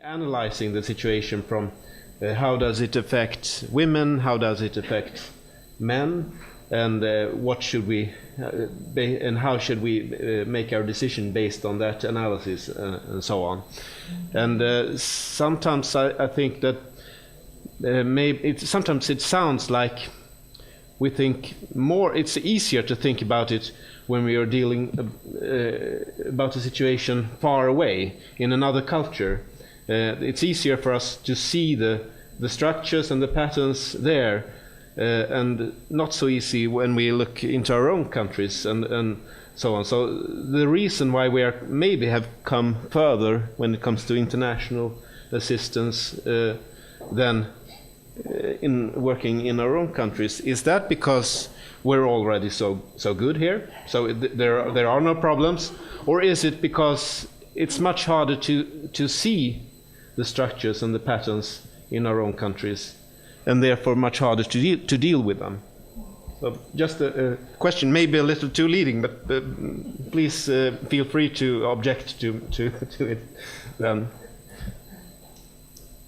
analyzing the situation from how does it affect women, how does it affect men, and what should we and how should we make our decision based on that analysis and so on. And sometimes I think that sometimes it sounds like we think more. It's easier to think about it when we are dealing about a situation far away in another culture. It's easier for us to see the structures and the patterns there, and not so easy when we look into our own countries and so on. So the reason why we are maybe have come further when it comes to international assistance than in working in our own countries, is that because we're already so good here, so there are no problems, or is it because it's much harder to see the structures and the patterns in our own countries, and therefore much harder to deal with them? So just a question, maybe a little too leading, but please feel free to object to it. Then,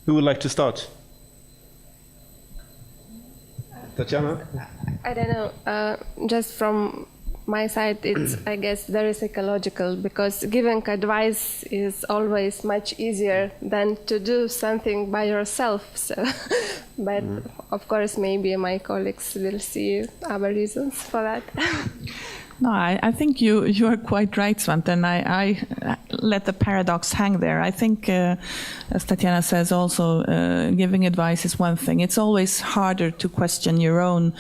who would like to start? Tatjana? I don't know. Just from my side, it's, I guess, very psychological, because giving advice is always much easier than to do something by yourself. So, but of course, maybe my colleagues will see other reasons for that. No, I think you are quite right, Svante, and I let the paradox hang there. I think, as Tatjana says also, giving advice is one thing. It's always harder to question your own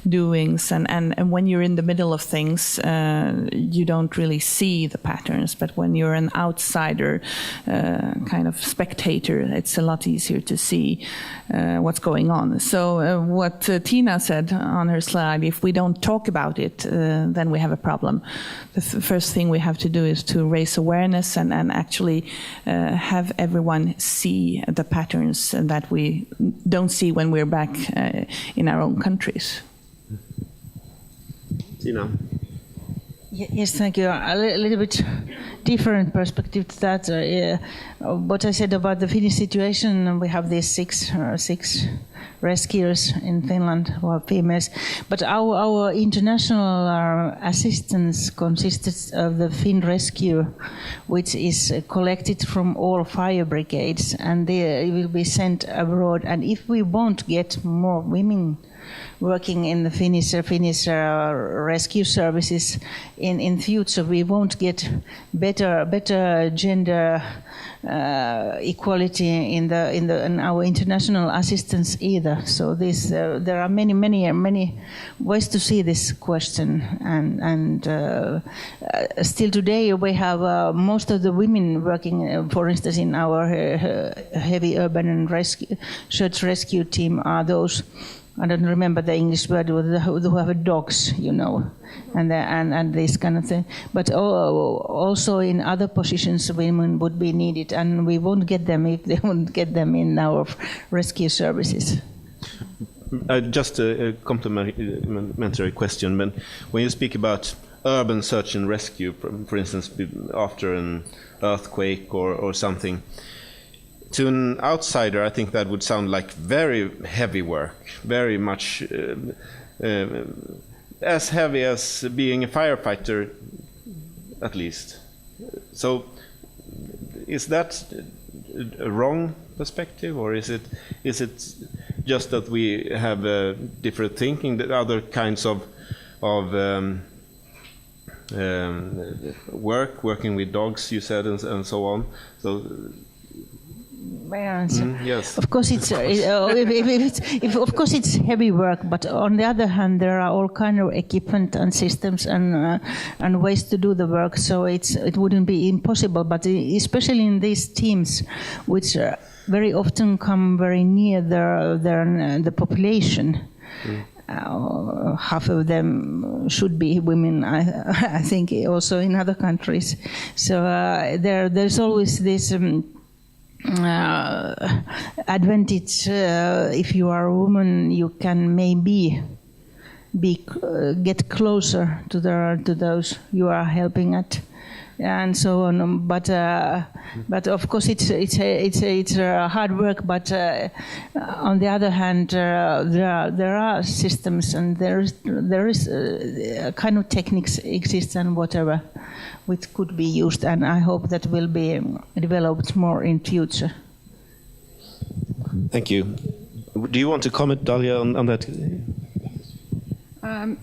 doings, and when you're in the middle of things, you don't really see the patterns. But when you're an outsider, kind of spectator, it's a lot easier to see what's going on. So what Tiina said on her slide, if we don't talk about it, then we have a problem. The first thing we have to do is to raise awareness and actually have everyone see the patterns that we don't see when we're back in our own countries. Tiina. Yes, thank you. A little bit different perspective to that. What I said about the Finnish situation, we have these six rescuers in Finland who are females, but our international assistance consists of the Finn Rescue, which is collected from all fire brigades, and they will be sent abroad. And if we won't get more women working in the Finnish rescue services in future, we won't get better gender equality in our international assistance either. So there are many ways to see this question, and still today we have most of the women working, for instance, in our heavy urban and search rescue team are those, I don't remember the English word, who have dogs, you know, and this kind of thing. But also in other positions, women would be needed, and we won't get them if they won't get them in our rescue services. Just a complementary question. When you speak about urban search and rescue, for instance, after an earthquake or something, to an outsider, I think that would sound like very heavy work, very much as heavy as being a firefighter, at least. So, is that a wrong perspective, or is it just that we have different thinking, that other kinds of working with dogs, you said, and so on? So. May I answer? Yes. Of course, it's of course it's heavy work, but on the other hand, there are all kind of equipment and systems and ways to do the work. So it wouldn't be impossible, but especially in these teams, which very often come very near the population. Half of them should be women, I think, also in other countries. So there's always this. Advantage if you are a woman, you can maybe get closer to those you are helping at and so on. But of course it's hard work. But on the other hand, there are systems, and there is kind of techniques exist and whatever which could be used, and I hope that will be developed more in future. Thank you. Do you want to comment, Dalia, on that?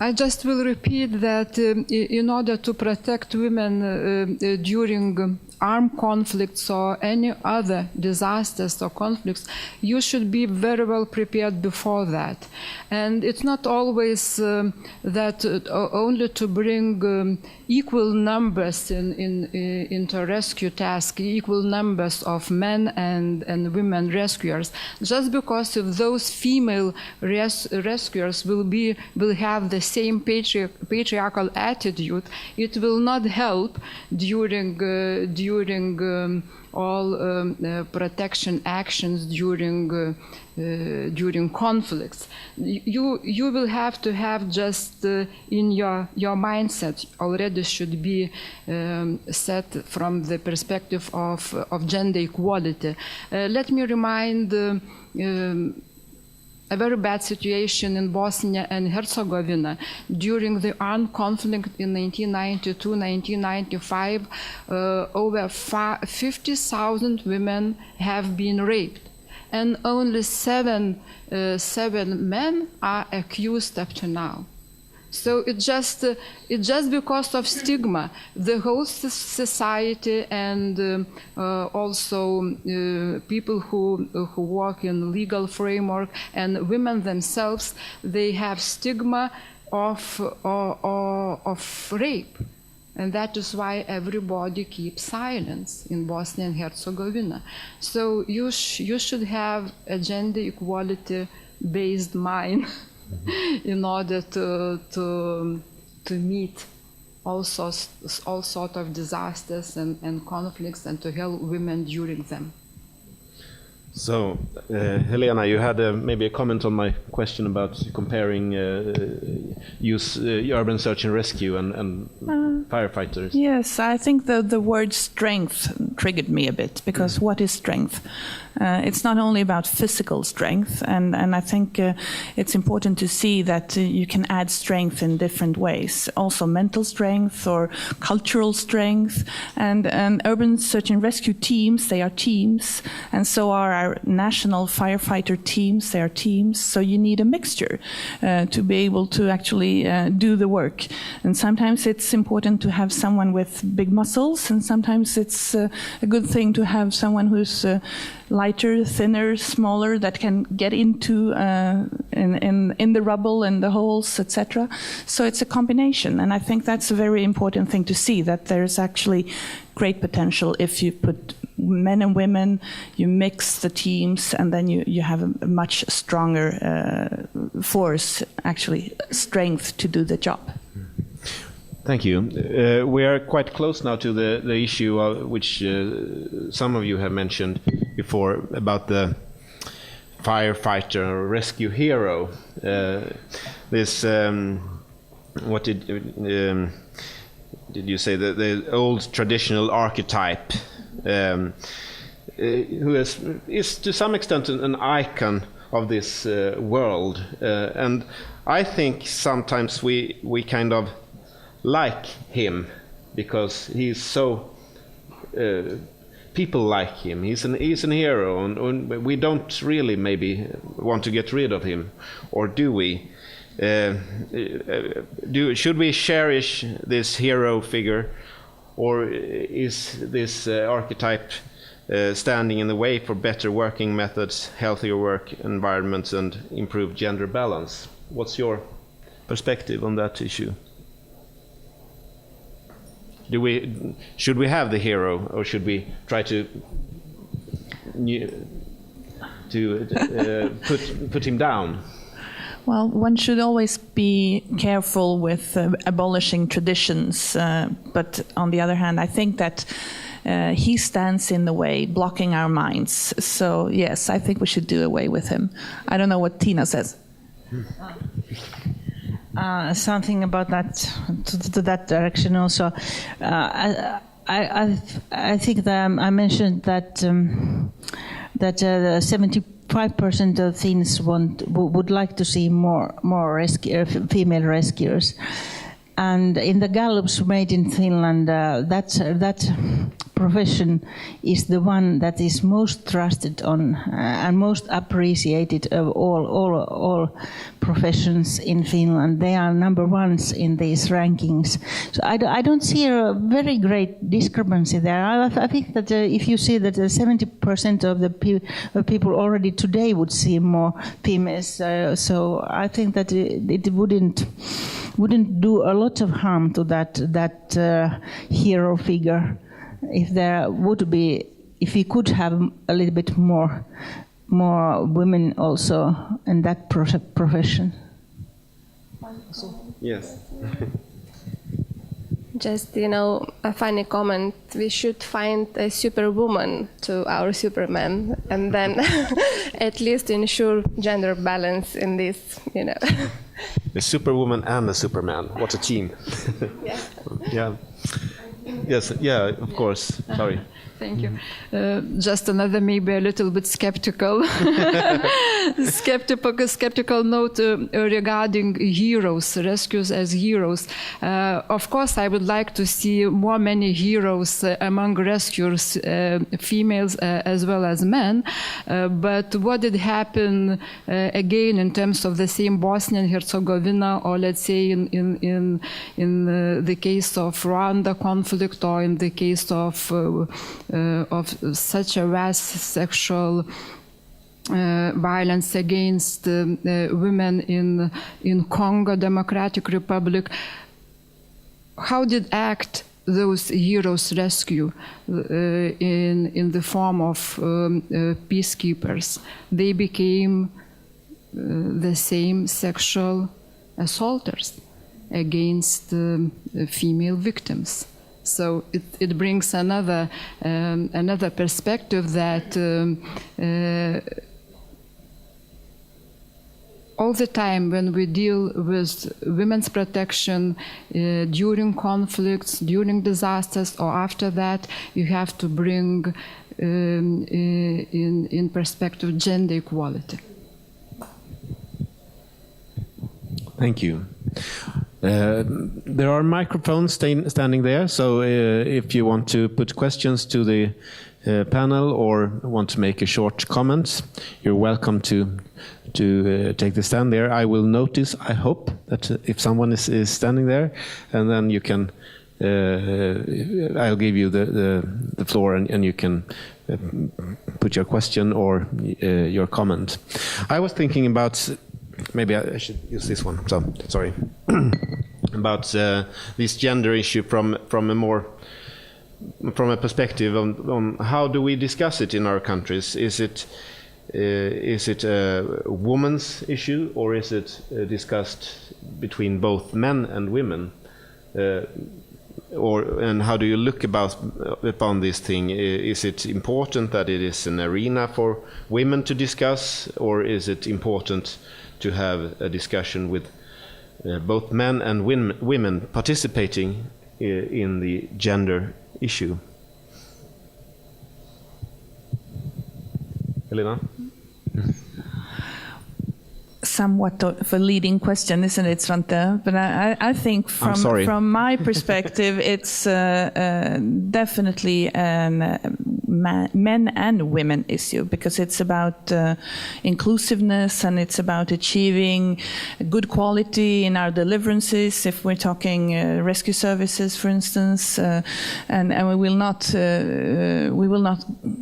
I just will repeat that in order to protect women during armed conflicts or any other disasters or conflicts, you should be very well prepared before that. And it's not always that only to bring equal numbers into rescue task, equal numbers of men and women rescuers. Just because if those female rescuers will have the same patriarchal attitude, it will not help during all protection actions during conflicts. You will have to have just in your mindset already should be set from the perspective of gender equality. Let me remind a very bad situation in Bosnia and Herzegovina during the armed conflict in 1992-1995. Over 50,000 women have been raped, and only seven men are accused up to now. So it's just because of stigma, the whole society and also people who work in legal framework and women themselves, they have stigma of rape. And that is why everybody keeps silence in Bosnia and Herzegovina. So you should have a gender equality based mind in order to meet all sorts of disasters and conflicts and to help women during them. So, Helena, you had maybe a comment on my question about comparing urban search and rescue and firefighters. Yes, I think the word strength triggered me a bit, because what is strength? It's not only about physical strength, and I think it's important to see that you can add strength in different ways. Also mental strength or cultural strength, and urban search and rescue teams, they are teams, and so are our national firefighter teams, they are teams. So you need a mixture to be able to actually do the work. And sometimes it's important to have someone with big muscles, and sometimes it's a good thing to have someone who's lighter, thinner, smaller, that can get into in the rubble and the holes, etc. So it's a combination, and I think that's a very important thing to see, that there's actually great potential if you put men and women, you mix the teams, and then you have a much stronger force, actually strength to do the job. Thank you. We are quite close now to the issue which some of you have mentioned before, about the firefighter or rescue hero. This, what did you say? The old traditional archetype, who is to some extent an icon of this world, and I think sometimes we kind of like him because he's so people like him. He's an hero, and we don't really maybe want to get rid of him, or do we? Should we cherish this hero figure, or is this archetype standing in the way for better working methods, healthier work environments, and improved gender balance? What's your perspective on that issue? Should we have the hero, or should we try to put him down? Well, one should always be careful with abolishing traditions, but on the other hand, I think that he stands in the way, blocking our minds. So yes, I think we should do away with him. I don't know what Tiina says. Something about that, to that direction also. I think that I mentioned that 75% of Finns would like to see more female rescuers, and in the gallops made in Finland, that profession is the one that is most trusted on and most appreciated of all professions in Finland. They are number ones in these rankings. So I don't see a very great discrepancy there. I think that if you see that 70% of the people already today would see more females, so I think that it wouldn't do a lot of harm to that hero figure. If we could have a little bit more women also in that profession. Yes. Just, a funny comment. We should find a superwoman to our superman, and then at least ensure gender balance in this, A superwoman and a superman. What a team. Yeah. Yeah. Yes, yeah, of course. Sorry. Thank you. Just another, maybe a little bit skeptical note regarding heroes, rescues as heroes. Of course, I would like to see many heroes among rescuers, females as well as men. But what did happen again in terms of the same Bosnia and Herzegovina, or let's say in the case of Rwanda conflict, or in the case of such a vast sexual violence against women in Congo Democratic Republic? How did act those heroes rescue in the form of peacekeepers? They became the same sexual assaulters against female victims. So it brings another perspective that all the time when we deal with women's protection during conflicts, during disasters, or after that, you have to bring in perspective gender equality. Thank you. There are microphones standing there, so if you want to put questions to the panel or want to make a short comment, you're welcome to take the stand there. I will notice, I hope, that if someone is standing there, and then you can, I'll give you the floor, and you can put your question or your comment. I was thinking about, maybe I should use this one. So sorry. About this gender issue from a perspective on how do we discuss it in our countries? Is it a woman's issue, or is it discussed between both men and women? And how do you look upon this thing? Is it important that it is an arena for women to discuss, or is it important to have a discussion with both men and women participating in the gender issue? Helena? Somewhat of a leading question, isn't it, Svante? But I think from my perspective, it's definitely a men and women issue, because it's about inclusiveness, and it's about achieving good quality in our deliverances. If we're talking rescue services, for instance, and we will not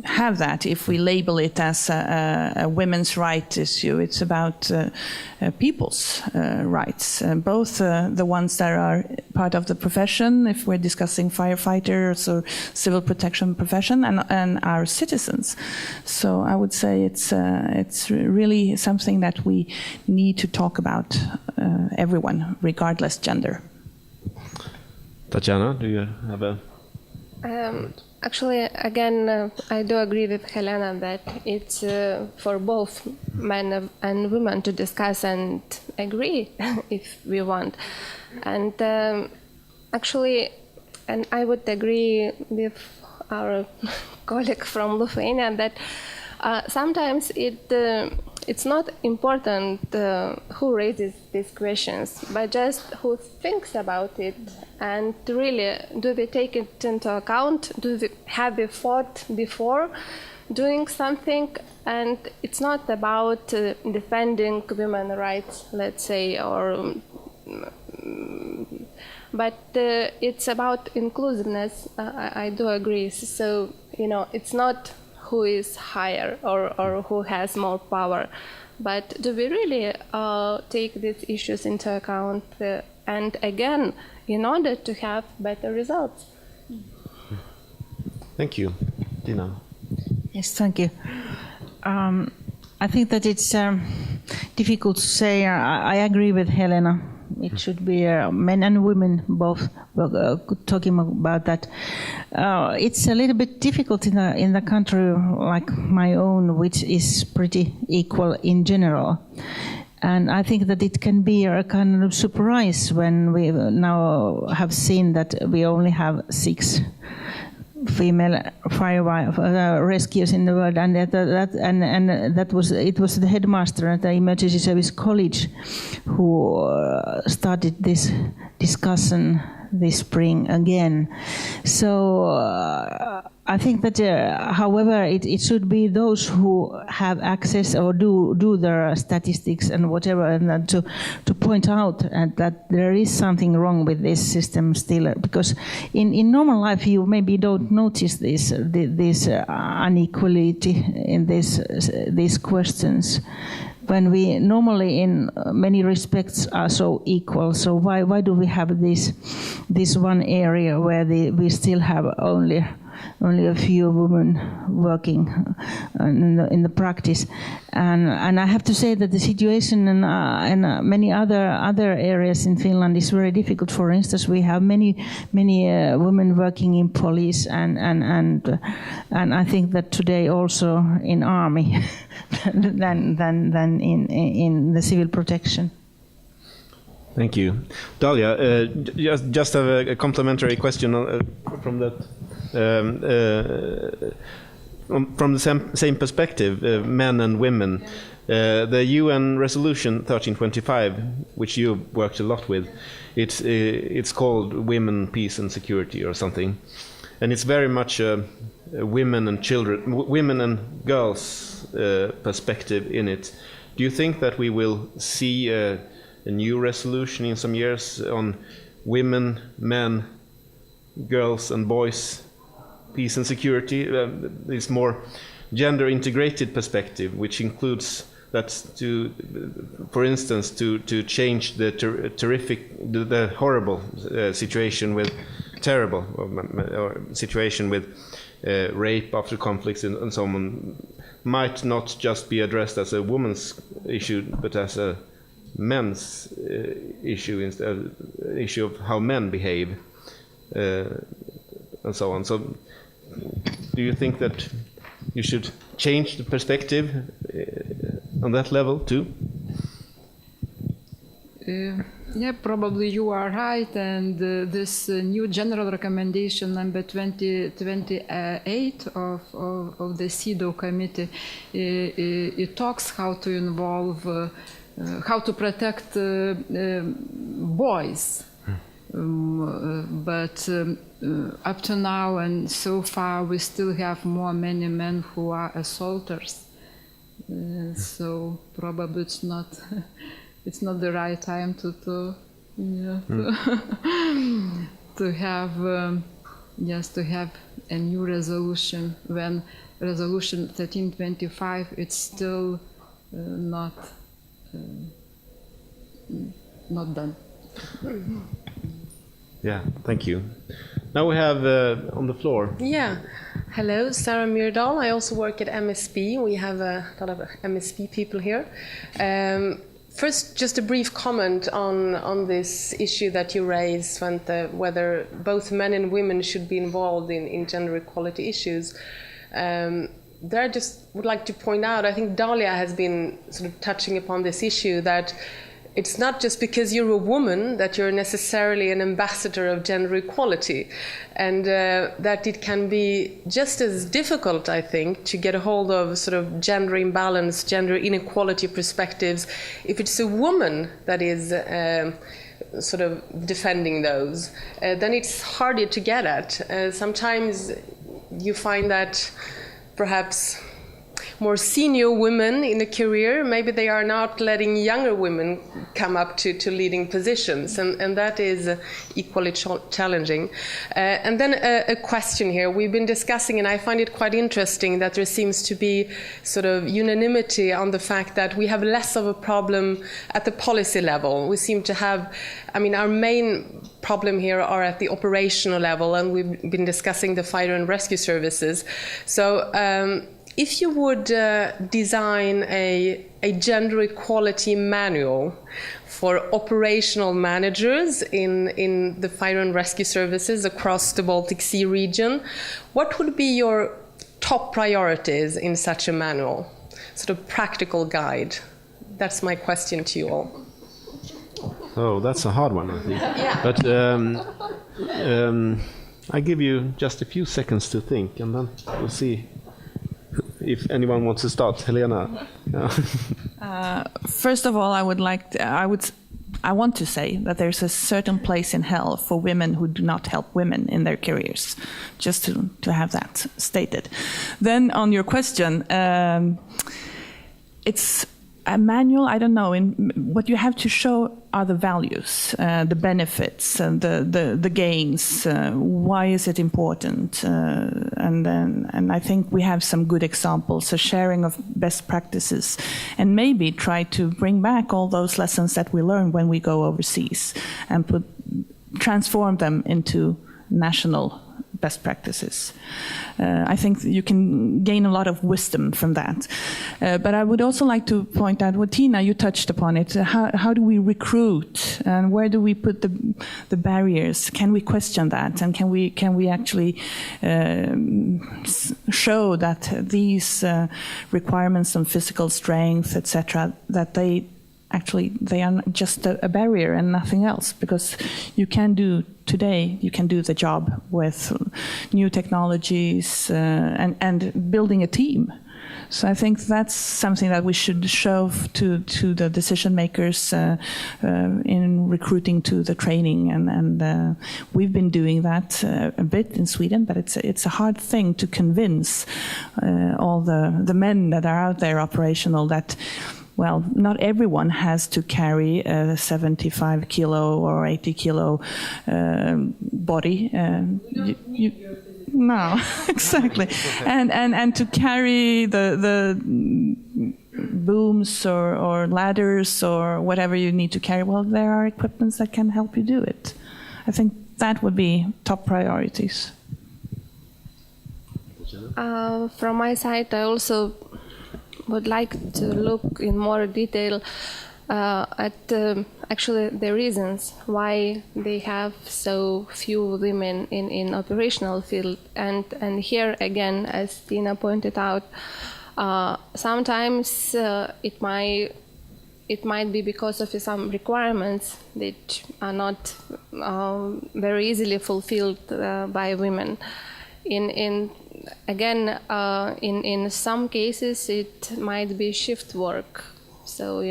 have that if we label it as a women's right issue. It's about people's rights, both the ones that are part of the profession, if we're discussing firefighters or civil protection profession, and our citizens. So I would say it's really something that we need to talk about, everyone, regardless gender. Tatjana, do you have a Actually, again, I do agree with Helena that it's for both men and women to discuss and agree if we want. And actually, and I would agree with our colleague from Lithuania that sometimes it's not important who raises these questions, but just who thinks about it, and really, do they take it into account? Have they thought before doing something? And it's not about defending women's rights, let's say, or but it's about inclusiveness. I do agree. So, it's not who is higher or who has more power, but do we really take these issues into account? And again, in order to have better results. Thank you. Tiina. Yes, thank you. I think that it's difficult to say. I agree with Helena. It should be men and women both talking about that. It's a little bit difficult in the country like my own, which is pretty equal in general. And I think that it can be a kind of surprise when we now have seen that we only have 6 female fire rescuers in the world, and it was the headmaster at the emergency service college who started this discussion this spring again. So I think that, however, it should be those who have access or do their statistics and whatever, and to point out that there is something wrong with this system still, because in normal life you maybe don't notice this inequality in these questions, when we normally in many respects are so equal. So why do we have this one area where we still have only a few women working in the practice, and I have to say that the situation in many other areas in Finland is very difficult. For instance, we have many women working in police, and I think that today also in army than in the civil protection. Thank you. Dalia, just have a complementary question from that. From the same perspective, men and women, the UN resolution 1325, which you worked a lot with, it's called Women, Peace and Security or something, and it's very much a women and girls perspective in it. Do you think that we will see a new resolution in some years on women, men, girls and boys, peace and security, this more gender integrated perspective, which includes that for instance, to change the horrible situation with rape after conflicts and so on, might not just be addressed as a woman's issue, but as a men's issue, instead issue of how men behave, and so on. So, do you think that you should change the perspective on that level too? Yeah, probably you are right, and this new general recommendation number 2028 of the CEDAW committee, it talks how to involve, how to protect boys. But up to now and so far, we still have many men who are assaulters. So probably it's not the right time to have to have a new resolution when resolution 1325 it's still not done. Yeah, thank you. Now we have on the floor. Yeah. Hello, Sarah Myrdal. I also work at MSP. We have a lot of MSP people here. First, just a brief comment on this issue that you raised, Svante, whether both men and women should be involved in gender equality issues. There I just would like to point out, I think Dalia has been sort of touching upon this issue, that it's not just because you're a woman that you're necessarily an ambassador of gender equality, and that it can be just as difficult, I think, to get a hold of sort of gender imbalance, gender inequality perspectives if it's a woman that is sort of defending those. Then it's harder to get at. Sometimes you find that perhaps more senior women in a career, maybe they are not letting younger women come up to leading positions, and that is equally challenging. And then a question here. We've been discussing, and I find it quite interesting that there seems to be sort of unanimity on the fact that we have less of a problem at the policy level. We seem to have, I mean, our main problem here are at the operational level, and we've been discussing the fire and rescue services. So if you would design a gender equality manual for operational managers in the fire and rescue services across the Baltic Sea region, what would be your top priorities in such a manual? Sort of practical guide. That's my question to you all. Oh, that's a hard one, I think. Yeah. But I give you just a few seconds to think, and then we'll see if anyone wants to start. Helena. Yeah. First of all, I want to say that there's a certain place in hell for women who do not help women in their careers, just to have that stated. Then on your question, it's a manual, I don't know. What you have to show are the values, the benefits, and the gains. Why is it important? And I think we have some good examples, a sharing of best practices, and maybe try to bring back all those lessons that we learn when we go overseas and transform them into national best practices. I think you can gain a lot of wisdom from that. But I would also like to point out, well, Tiina, you touched upon it. How do we recruit, and where do we put the barriers? Can we question that, and can we actually show that these requirements on physical strength, etc., that they are just a barrier and nothing else, because you can do the job with new technologies and building a team. So I think that's something that we should show to the decision makers in recruiting to the training, and we've been doing that a bit in Sweden, but it's a hard thing to convince all the men that are out there operational that, well, not everyone has to carry a 75 kilo or 80 kilo body. No, exactly. And to carry the booms or ladders or whatever you need to carry, well, there are equipments that can help you do it. I think that would be top priorities. From my side, I also would like to look in more detail at actually the reasons why they have so few women in operational field. And here again, as Tiina pointed out, sometimes it might be because of some requirements that are not very easily fulfilled by women. In some cases it might be shift work, so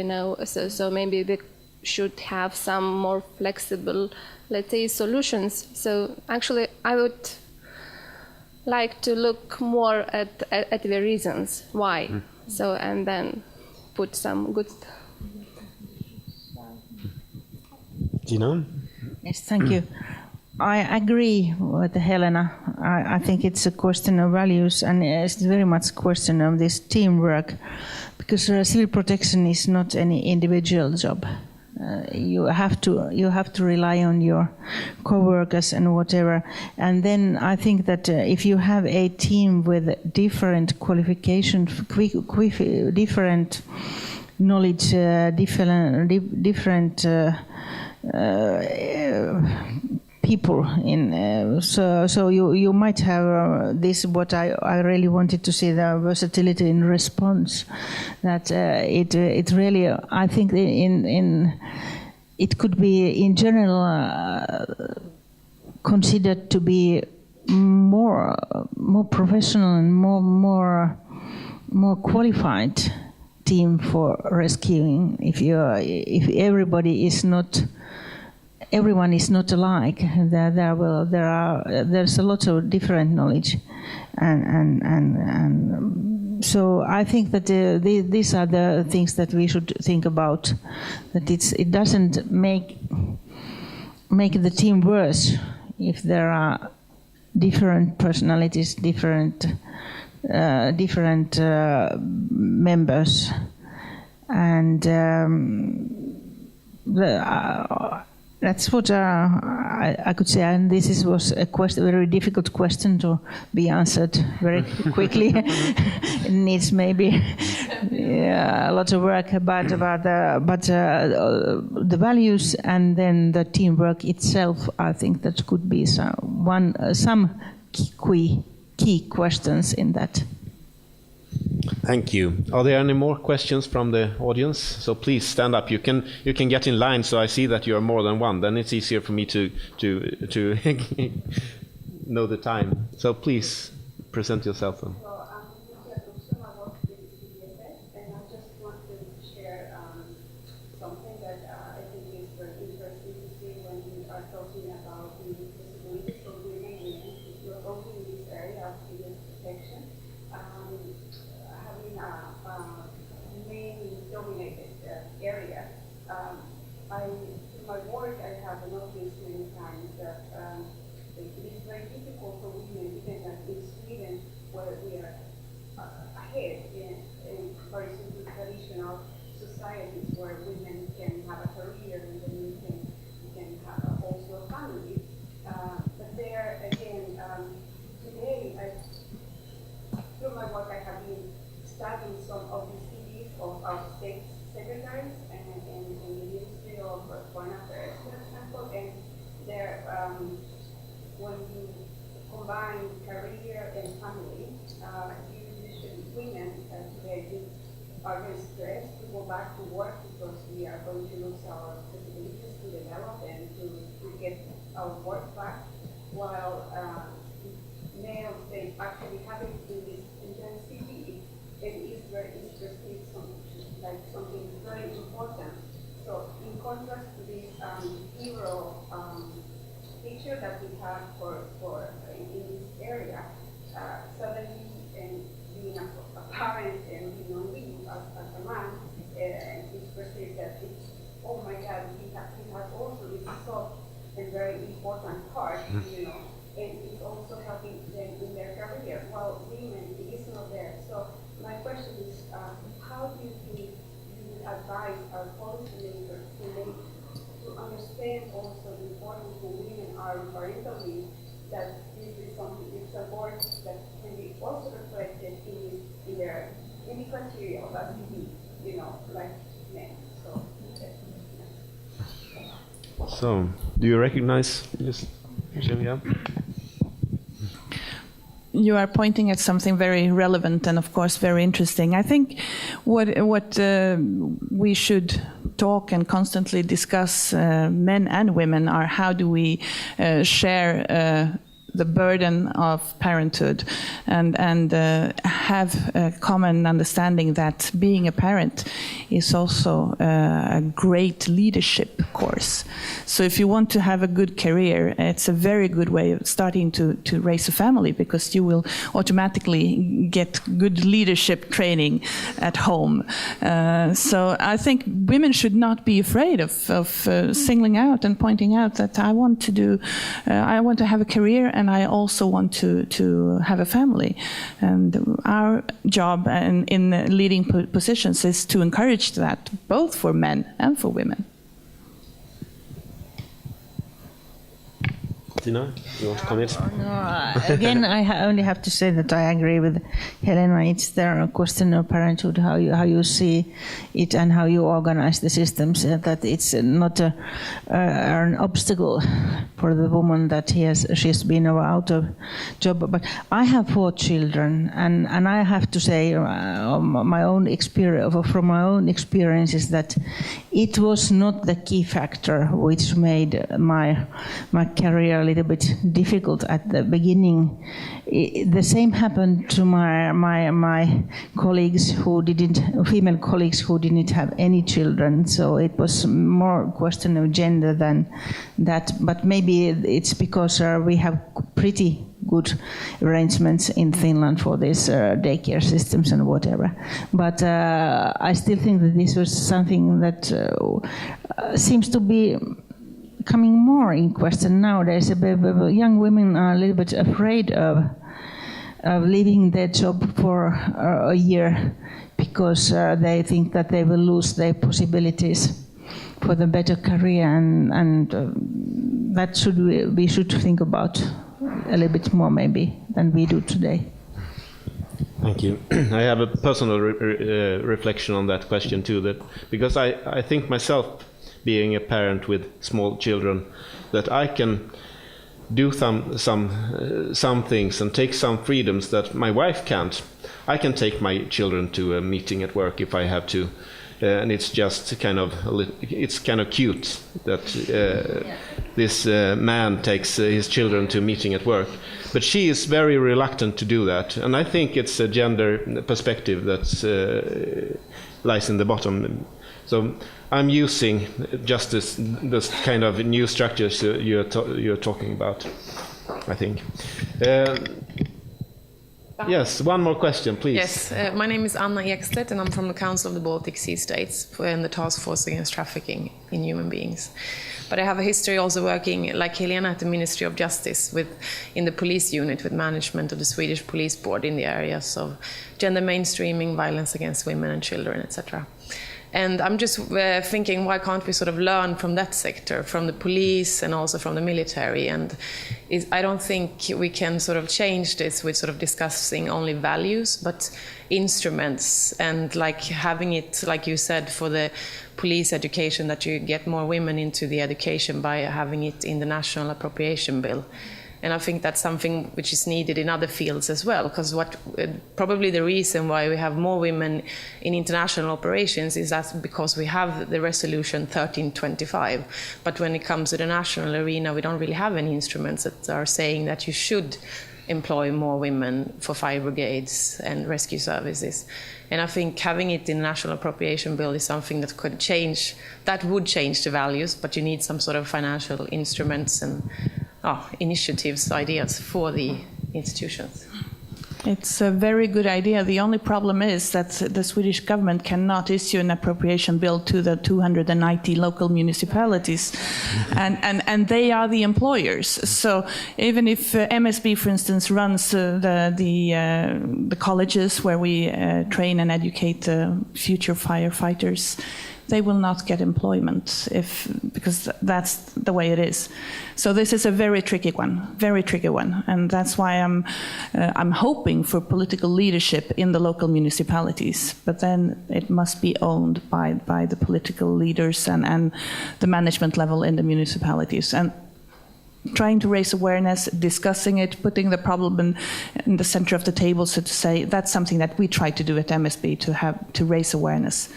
so maybe they should have some more flexible, let's say, solutions. So actually I would like to look more at the reasons why. So, and then put some good. Tiina? Yes, thank you. I agree with Helena. I think it's a question of values, and it's very much a question of this teamwork, because civil protection is not any individual job. You have to rely on your co-workers and whatever. And then I think that if you have a team with different qualifications, different knowledge, different people in. So you might have this. What I really wanted to see, the versatility in response. That it really, I think it could be in general considered to be more professional and more qualified team for rescuing. If everybody is not, everyone is not alike. There's a lot of different knowledge, and so I think that these are the things that we should think about. That it doesn't make the team worse if there are different personalities, different members, and that's what I could say. And this was a very difficult question to be answered very quickly. It needs maybe a lot of work, but the values and then the teamwork itself, I think that could be some key questions in that. Thank you. Are there any more questions from the audience? So please stand up. You can get in line, so I see that you are more than one. Then it's easier for me to know the time. So please present yourself. So I'm I work with EUSBSR, and I just want to share something that I think is very interesting to see when we are talking about the possibilities for women and men. We're working in this area of civil protection. Having a main-dominated area, in my work I have noticed many times that it is very difficult for women, even in Sweden, where we are ahead in comparison to traditional societies where women can have a career and then you can have also a family. But there again, today, through my work, I have been studying some of the CVs of our state secretaries and in the Ministry of Foreign Affairs, for example, and there, when you combine career and family, usually women today are very stressed to go back to work because we are going to lose our possibilities to develop and to get our work back, while males, they actually haven't do this intensity. It is very interesting, something very important. So in contrast to this hero picture that we have for in this area, suddenly and being a parent and being on leave as a man, it's perceived that it's, oh my God, he has also this soft and very important part, and it's also helping them in their career. While women, it is not there. So my question is, how do you think you would advise our policymakers to understand also the importance for women are parental leave, that this is something, it's a work that can be also reflected in the criteria of ACP, like men. So, do you recognize this? Yeah. You are pointing at something very relevant and, of course, very interesting. I think what we should talk and constantly discuss, men and women, are how do we share the burden of parenthood and have a common understanding that being a parent is also a great leadership course. So if you want to have a good career, it's a very good way of starting to raise a family, because you will automatically get good leadership training at home. So I think women should not be afraid of singling out and pointing out that I want to have a career and I also want to have a family. And our job in leading positions is to encourage that, both for men and for women. Tiina, you want to comment? No, again, I only have to say that I agree with Helena. It's the question of parenthood, how you see it and how you organize the systems. That it's not an obstacle for the woman that she's been out of job. But I have 4 children, and I have to say, my own experience, from my own experiences, that it was not the key factor which made my career a little bit difficult at the beginning. The same happened to my colleagues female colleagues who didn't have any children. So it was more question of gender than that. But maybe it's because we have pretty good arrangements in Finland for these daycare systems and whatever. But I still think that this was something that seems to be coming more in question nowadays. Young women are a little bit afraid of leaving their job for a year because they think that they will lose their possibilities for the better career, and that we should think about a little bit more maybe than we do today. Thank you. I have a personal reflection on that question too, that because I think myself, being a parent with small children, that I can do some things and take some freedoms that my wife can't. I can take my children to a meeting at work if I have to, and it's just kind of cute that this man takes his children to a meeting at work. But she is very reluctant to do that, and I think it's a gender perspective that lies in the bottom. So I'm using just this kind of new structures you're talking about, I think. Yes, one more question, please. Yes, my name is Anna Ekstedt, and I'm from the Council of the Baltic Sea States and the Task Force Against Trafficking in Human Beings. But I have a history also working, like Helena, at the Ministry of Justice in the police unit with management of the Swedish police board in the areas of gender mainstreaming, violence against women and children, etc. And I'm just thinking, why can't we sort of learn from that sector, from the police and also from the military? And I don't think we can sort of change this with sort of discussing only values, but instruments, and like having it, like you said, for the police education, that you get more women into the education by having it in the National Appropriation Bill. And I think that's something which is needed in other fields as well, because probably the reason why we have more women in international operations is that because we have the resolution 1325. But when it comes to the national arena, we don't really have any instruments that are saying that you should employ more women for fire brigades and rescue services. And I think having it in the National Appropriation Bill is something that would change the values, but you need some sort of financial instruments and initiatives, ideas for the institutions. It's a very good idea. The only problem is that the Swedish government cannot issue an appropriation bill to the 290 local municipalities, and they are the employers. So even if MSB, for instance, runs the colleges where we train and educate future firefighters, they will not get employment because that's the way it is. So this is a very tricky one, and that's why I'm hoping for political leadership in the local municipalities. But then it must be owned by the political leaders and the management level in the municipalities. And trying to raise awareness, discussing it, putting the problem in the center of the table, so to say, that's something that we try to do at MSB to raise awareness.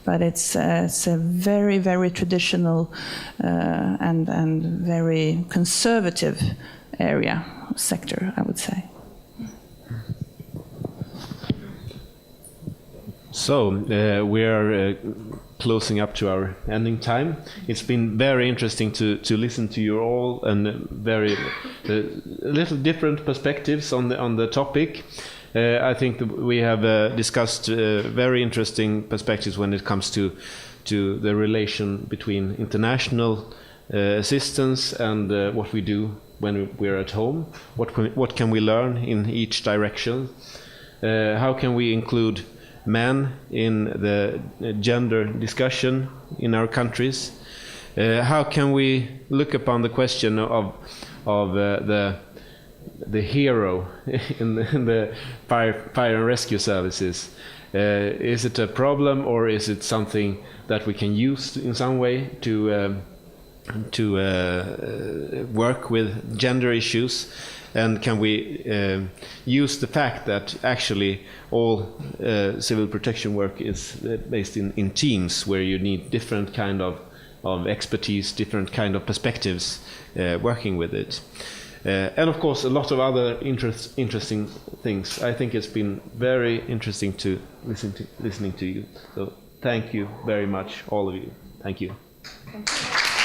But it's a very, very traditional and very conservative sector, I would say. So we are closing up to our ending time. It's been very interesting to listen to you all, and very little different perspectives on the topic. I think that we have discussed very interesting perspectives when it comes to the relation between international assistance and what we do when we're at home. What can we learn in each direction? How can we include men in the gender discussion in our countries? How can we look upon the question of the hero in the fire and rescue services. Is it a problem, or is it something that we can use in some way to work with gender issues? And can we use the fact that actually all civil protection work is based in teams, where you need different kind of expertise, different kind of perspectives working with it? And of course a lot of other interesting things. I think it's been very interesting to listening to you. So thank you very much, all of you. Thank you. Thank you.